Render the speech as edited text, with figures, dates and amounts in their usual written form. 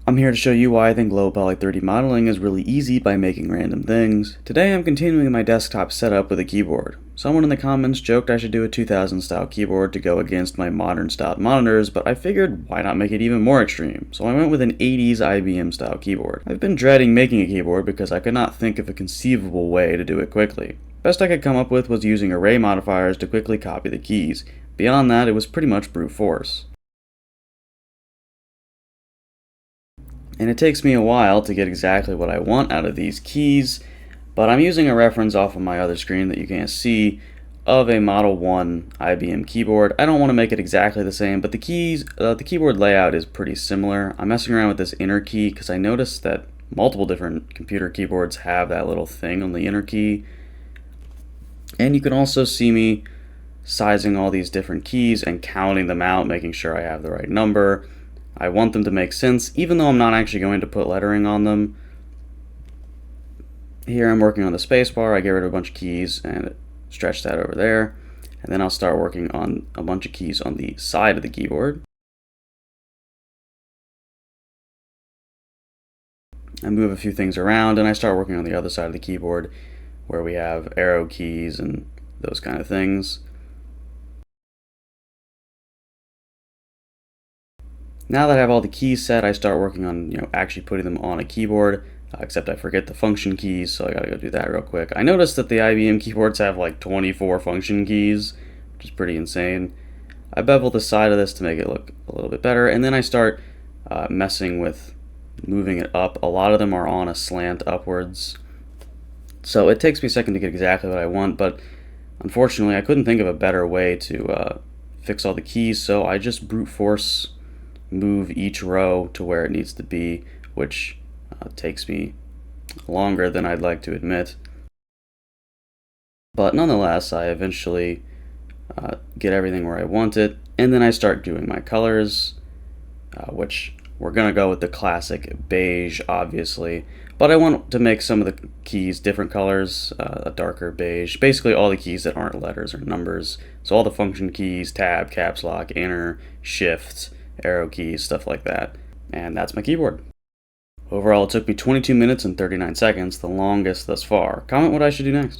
I'm here to show you why I think low poly 3D modeling is really easy by making random things. Today I'm continuing my desktop setup with a keyboard. Someone in the comments joked I should do a 2000 style keyboard to go against my modern styled monitors, but I figured why not make it even more extreme, so I went with an 80s IBM style keyboard. I've been dreading making a keyboard because I could not think of a conceivable way to do it quickly. Best I could come up with was using array modifiers to quickly copy the keys. Beyond that, it was pretty much brute force. And it takes me a while to get exactly what I want out of these keys, but I'm using a reference off of my other screen that you can't see of a Model 1 IBM keyboard. I don't want to make it exactly the same, but the keyboard layout is pretty similar. I'm messing around with this inner key because I noticed that multiple different computer keyboards have that little thing on the inner key. And you can also see me sizing all these different keys and counting them out, making sure I have the right number. I want them to make sense, even though I'm not actually going to put lettering on them. Here I'm working on the spacebar. I get rid of a bunch of keys and stretch that over there. And then I'll start working on a bunch of keys on the side of the keyboard. I move a few things around and I start working on the other side of the keyboard where we have arrow keys and those kind of things. Now that I have all the keys set, I start working on actually putting them on a keyboard, except I forget the function keys, so I gotta go do that real quick. I noticed that the IBM keyboards have like 24 function keys, which is pretty insane. I bevel the side of this to make it look a little bit better, and then I start messing with moving it up. A lot of them are on a slant upwards, so it takes me a second to get exactly what I want, but unfortunately I couldn't think of a better way to fix all the keys, so I just brute force move each row to where it needs to be, which takes me longer than I'd like to admit. But nonetheless, I eventually get everything where I want it, and then I start doing my colors, which we're going to go with the classic beige, obviously, but I want to make some of the keys different colors, a darker beige, basically all the keys that aren't letters or numbers, so all the function keys, tab, caps lock, enter, shift, arrow keys, stuff like that. And that's my keyboard. Overall, it took me 22 minutes and 39 seconds, the longest thus far. Comment what I should do next.